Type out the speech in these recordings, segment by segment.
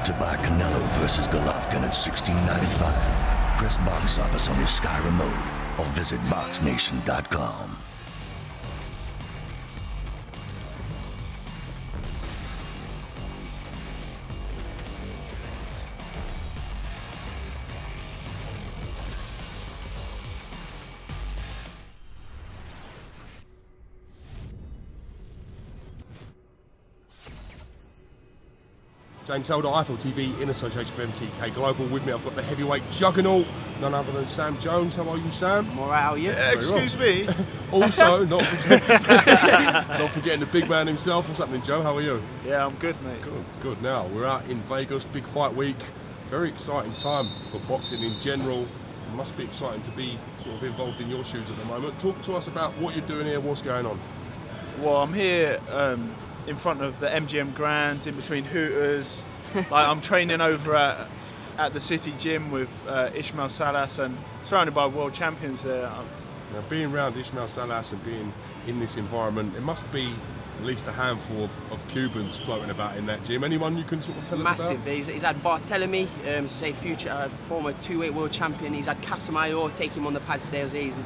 to buy Canelo versus Golovkin at $16.95. Press box office on your Sky remote or visit BoxNation.com. James Helder, Eiffel TV, in association with MTK Global. With me, I've got the heavyweight juggernaut, none other than Sam Jones. How are you, Sam? I'm alright, how are you? Excuse me. Also, not forgetting the big man himself. What's happening, Joe? How are you? Yeah, I'm good, mate. Good, good. Now, we're out in Vegas, big fight week. Very exciting time for boxing in general. It must be exciting to be sort of involved in your shoes at the moment. Talk to us about what you're doing here, what's going on. Well, I'm here in front of the MGM Grand, in between Hooters. Like, I'm training over at the City Gym with Ismail Salas and surrounded by world champions there. Now, being around Ismail Salas and being in this environment, it must be at least a handful of Cubans floating about in that gym. Anyone you can sort of tell us about? Massive. He's had Barthélemy, future former two-weight world champion. He's had Casamayor take him on the pads today. He's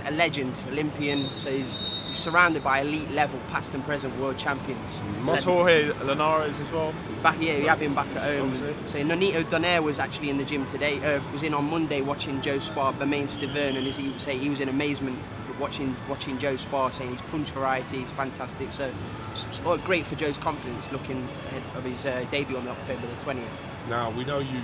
a legend, Olympian. So he's surrounded by elite level, past and present world champions. Jorge Linares as well. We have him back at home. So Nonito Donaire was actually in the gym today. Was in on Monday watching Joe spar Bermain Stiverne, and as he would say, he was in amazement watching Joe spar, saying his punch variety is fantastic. So it's great for Joe's confidence looking ahead of his debut on October the 20th. Now, we know you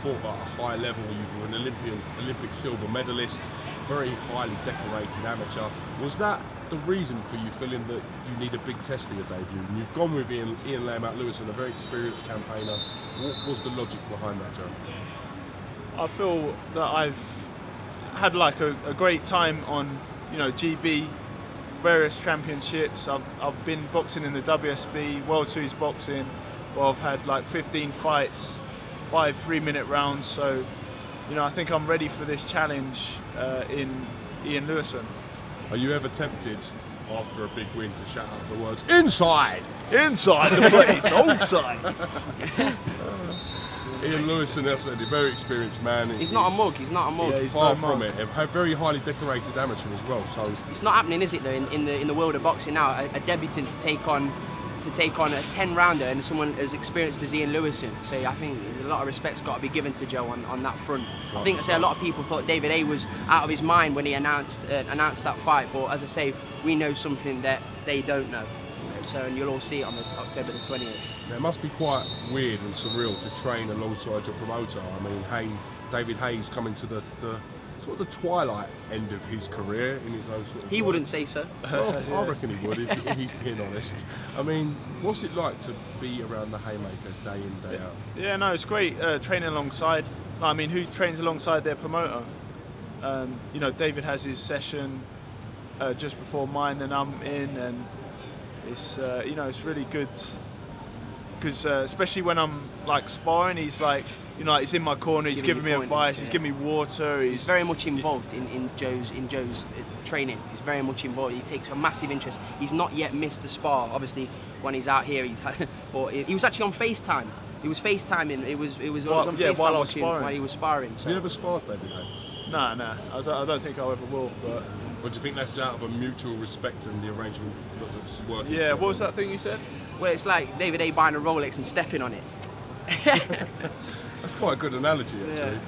fought at a high level. You were an Olympic silver medalist, very highly decorated amateur. Was that the reason for you feeling that you need a big test for your debut? And you've gone with Ian Lambert-Lewis, and a very experienced campaigner. What was the logic behind that, Joe? I feel that I've had like a great time on, GB, various championships. I've been boxing in the WSB, World Series boxing, where I've had like 15 fights, 5 3-minute rounds. So, I think I'm ready for this challenge in Ian Lewison. Are you ever tempted, after a big win, to shout out the words, "Inside! Inside the place, outside!" Ian Lewison, that's a very experienced man. He's not a mug. He's not a mug. Yeah, he's far from it. A very highly decorated amateur as well. So it's not happening, is it? Though in the world of boxing now, a debutant to take on a 10-rounder and someone as experienced as Ian Lewison. So I think a lot of respect's got to be given to Joe on that front. I think a lot of people thought David Haye was out of his mind when he announced that fight, but as I say, we know something that they don't know. So, and you'll all see it on October the 20th. Now, it must be quite weird and surreal to train alongside your promoter. I mean, David Haye's coming to the sort of the twilight end of his career in his own sort of He wouldn't say so. Well, I reckon he would if he's being honest. I mean, what's it like to be around the Haymaker day in, day out? Yeah, no, it's great training alongside. I mean, who trains alongside their promoter? David has his session just before mine, and I'm in, and it's it's really good because especially when I'm like sparring, he's like, he's in my corner, he's giving me advice, he's giving me water. He's very much involved in Joe's training. He's very much involved. He takes a massive interest. He's not yet missed the spar. Obviously, when he's out here, but he was actually on FaceTime. He was FaceTiming. It was on FaceTime watching while he was sparring. So. You never sparred, David Haye? No, I don't think I ever will. But do you think that's out of a mutual respect and the arrangement that's working? Yeah, what was that thing you said? Well, it's like David Haye buying a Rolex and stepping on it. That's quite a good analogy, actually. Yeah.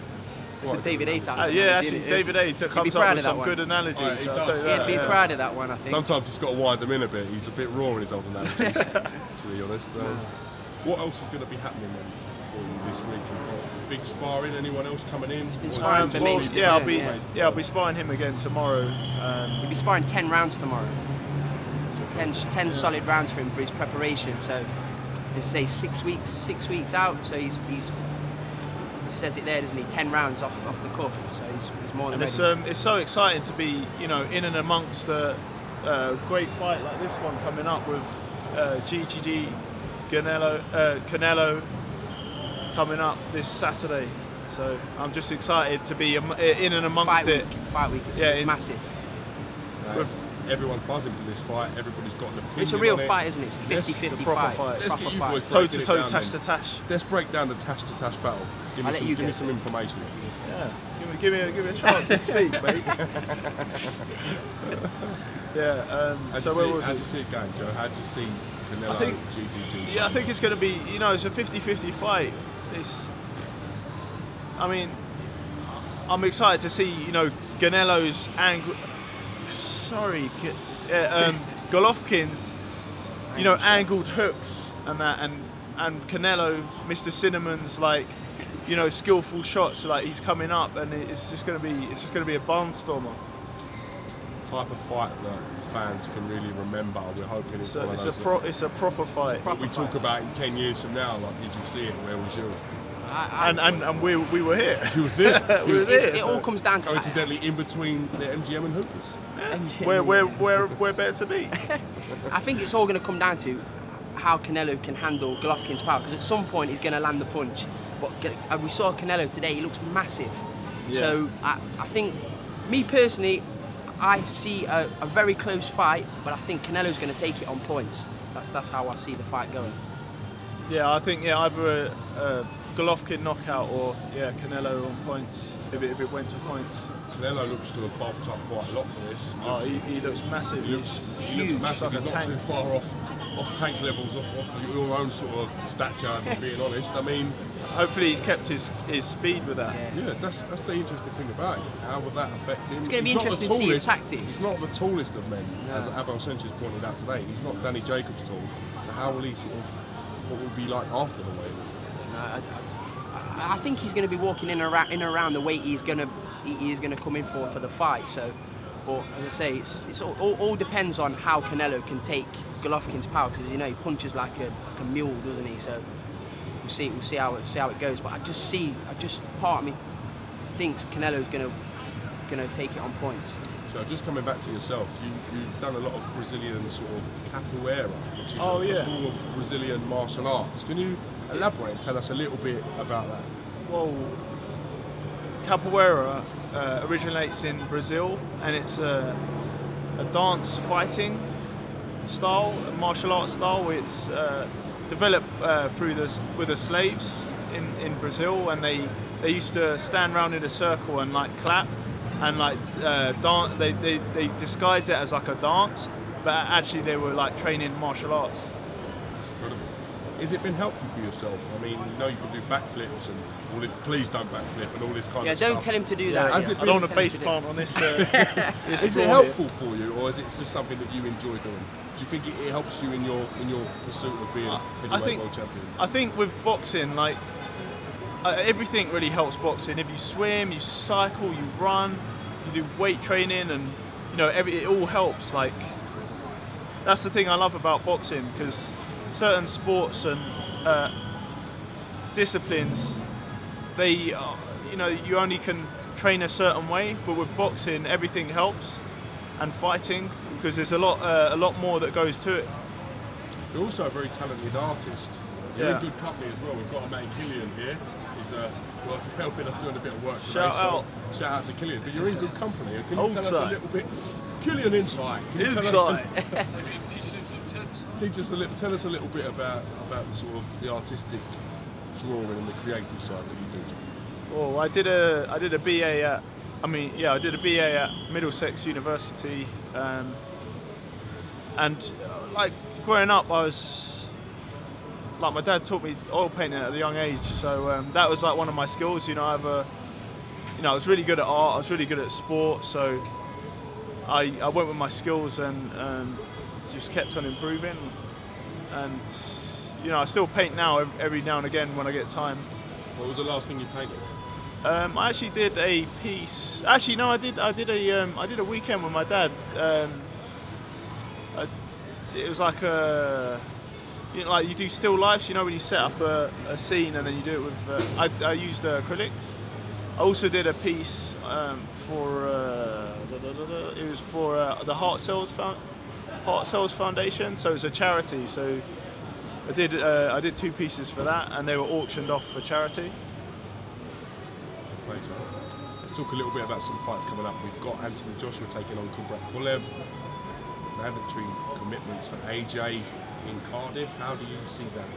It's a David Haye time. Yeah, actually, David Haye comes up with some good analogies. He'd be proud of that one, I think. Sometimes he's got to wind them in a bit. He's a bit raw in his old analogies, to be honest. What else is going to be happening then for you this week? You've got big sparring. Anyone else coming in? I'll be sparring him again tomorrow. He'll be sparring 10 rounds tomorrow. 10 solid rounds for him for his preparation. So, as I say, 6 weeks out. So he says it there, doesn't he? 10 rounds off the cuff. So he's more than ready. It's so exciting to be, in and amongst a great fight like this one coming up with Canelo coming up this Saturday. So I'm just excited to be in and amongst Fight week, it's massive. everyone's buzzing for this fight. Everybody's got an opinion. It's a real on it. fight, isn't it? It's a 50-50 proper fight. fight. Let's Proper get you fight. boys Toe breaking to it toe, down tash then. to tash. Let's break down the tash to tash battle. Give I'll me let you give me go some first. information. Yeah, give me a chance to speak, mate. Yeah. So where was How it? do you see it going, Joe? How do you see Canelo, I think- GGG? Yeah, I think it's going to be, you know, it's a 50-50 fight. I mean, I'm excited to see, you know, Canelo's angle. Sorry, Golovkin's, you know, angled hooks and that, and Canelo, Mr. Cinnamon's, like, you know, skillful shots. Like, he's coming up, and it's just going to be a barnstormer. Type of fight that fans can really remember. We're hoping it's one of those that It's a proper fight. we talk about in 10 years from now. Like, did you see it? Where was you? And we were here. You was it? It all comes down to Coincidentally, in between the MGM and Hoopers. We're better to be. I think it's all going to come down to how Canelo can handle Golovkin's power, because at some point he's going to land the punch. But we saw Canelo today; he looks massive. Yeah. So I think, me personally, I see a very close fight, but I think Canelo's going to take it on points. That's how I see the fight going. Yeah, I think either a Golovkin knockout or Canelo on points. If it went to points. Canelo looks to have bulked up quite a lot for this. He looks massive. He looks huge, massive. like He's a not tank. too far off tank levels, off your own sort of stature. Being honest, I mean, Hopefully he's kept his speed with that. yeah, that's the interesting thing about it. How will that affect him? It's going to be He's not interesting the to see his tallest- tactics. He's not the tallest of men, No. as Abel Sanchez pointed out today. He's not Danny Jacobs tall. So how will he sort of? What will he be like after the weight? I think he's going to be walking in and around the weight he is going to come in for the fight. So, but as I say, it's all depends on how Canelo can take Golovkin's power, because you know he punches like a mule, doesn't he? So we'll see how it goes. But I just part of me thinks Canelo's going to take it on points. So just coming back to yourself, you've done a lot of Brazilian sort of capoeira, which is a form of Brazilian martial arts. Can you elaborate and tell us a little bit about that? Well, capoeira originates in Brazil, and it's a dance fighting style, a martial arts style. It's developed with the slaves in Brazil, and they used to stand around in a circle and like clap and like dance. They disguised it as like a dance, but actually they were like training martial arts. That's incredible. Has it been helpful for yourself? I mean, you know you can do backflips and all this, please don't backflip and all this kind of stuff. Yeah, don't tell him to do that. Has Yeah. it I don't want Don't to tell him face do plant on this. Is it helpful for you, or is it just something that you enjoy doing? Do you think it helps you in your pursuit of being heavyweight world champion? I think with boxing, like everything really helps boxing. If you swim, you cycle, you run, you do weight training, and you know it all helps. Like that's the thing I love about boxing, because certain sports and disciplines, you know, you only can train a certain way, but with boxing everything helps, and fighting, because there's a lot more that goes to it. You're also a very talented artist. You're in good company as well. We've got a mate, Killian, here. He's helping us doing a bit of work today. Shout out. Shout out to Killian. But you're in good company. Can you Old tell us side. a little bit? Killian Inside. Can you Inside. Tell us a little bit about the sort of the artistic drawing and the creative side that you do. Well, I did a BA at, I did a BA at Middlesex University, and like growing up, I was like, my dad taught me oil painting at a young age, so that was like one of my skills. You know, I was really good at art. I was really good at sport, so I went with my skills and just kept on improving. And you know, I still paint now every now and again when I get time. What was the last thing you painted? I actually did a piece. Actually, no, I did a weekend with my dad. It was like like you do still lifes. You know, when you set up a scene and then you do it with. I used acrylics. I also did a piece for. It was for the Heart Cells Foundation. So it's a charity. So I did 2 pieces for that, and they were auctioned off for charity. Let's talk a little bit about some fights coming up. We've got Anthony Joshua taking on KUBRAT PULEV. mandatory commitments for AJ in Cardiff. How do you see that?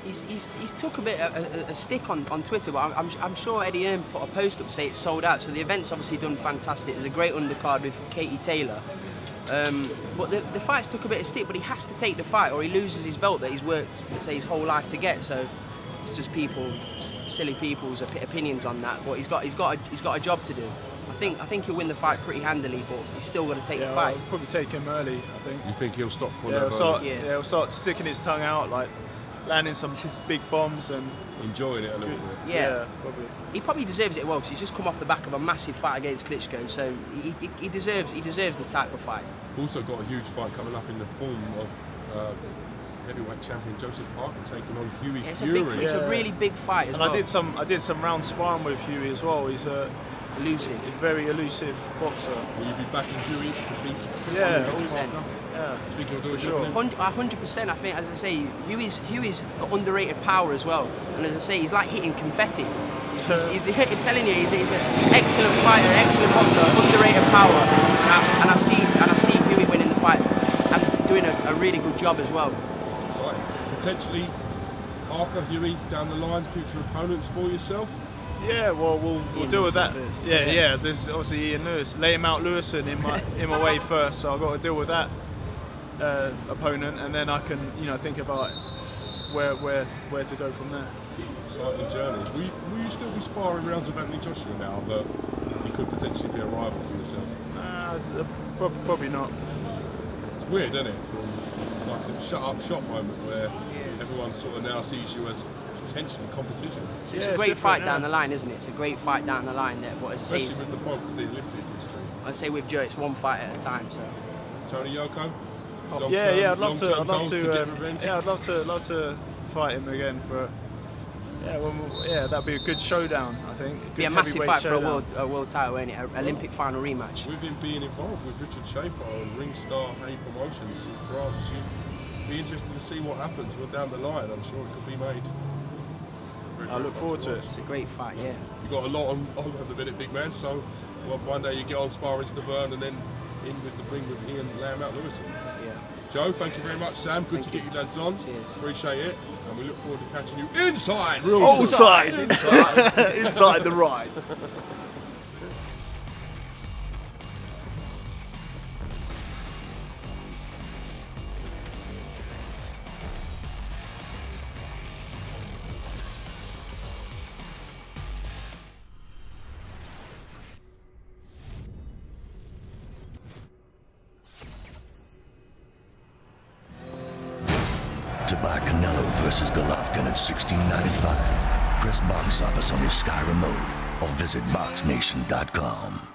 He's took a bit of stick on Twitter, but I'm sure Eddie Hearn put a post up saying it's sold out. So the event's obviously done fantastic. There's a great undercard with Katie Taylor. But the fight's took a bit of stick, but he has to take the fight or he loses his belt that he's worked, say, his whole life to get. So it's just silly people's opinions on that. But he's got a job to do. I think he'll win the fight pretty handily, but he's still got to take the fight. I'll probably take him early. I think. You think he'll stop? He'll start sticking his tongue out, like landing some big bombs and enjoying it a little bit. Yeah, probably. He probably deserves it well because he's just come off the back of a massive fight against Klitschko, so he deserves this type of fight. We've also got a huge fight coming up in the form of heavyweight champion Joseph Parker taking on Hughie Fury. It's a really big fight as well. I did some round sparring with Hughie as well. He's elusive. He's a very elusive boxer. Will you be backing Hughie to be successful? Yeah, 100%. Yeah, do you think he'll do it? Sure. 100%. I think, as I say, Hughie's got underrated power as well. And as I say, he's like hitting confetti. I'm telling you, he's an excellent fighter, excellent boxer, underrated power. And I see Hughie winning the fight and doing a really good job as well. It's exciting. Potentially, Parker, Hughie down the line, future opponents for yourself. Yeah, well, we'll deal with that. First. Yeah. There's obviously Ian Lewis. Lay him out, Lewison in my way first. So I've got to deal with that opponent, and then I can, think about where to go from there. Exciting journey. Will you still be sparring rounds with Anthony Joshua now that he could potentially be a rival for yourself? Probably not. It's weird, isn't it? It's like a shut up shop moment where everyone sort of now sees you as potentially competition. So it's a great fight down the line, isn't it? It's a great fight down the line there. But as I say, especially with the Olympic history. I say with Joe, it's one fight at a time. So. Tony Yoko. I'd love to fight him again for. That'd be a good showdown. I think. It'd be a massive fight for a world title, ain't it? An Olympic final rematch. With him being involved with Richard Schaefer and Ring Star Haye Promotions in France, you'd be interested to see what happens down the line. I'm sure it could be made. I look forward to it. It's a great fight, yeah. You've got a lot on at the minute, big man, so one day you get on sparring Stavern and then in with the ring with Ian Lamb out Lewison. Yeah. Joe, thank you very much, Sam. Good to get you lads on. Cheers. Appreciate it. And we look forward to catching you inside. Inside the ride. To buy Canelo versus Golovkin at $16.95, press box office on your Sky remote or visit BoxNation.com.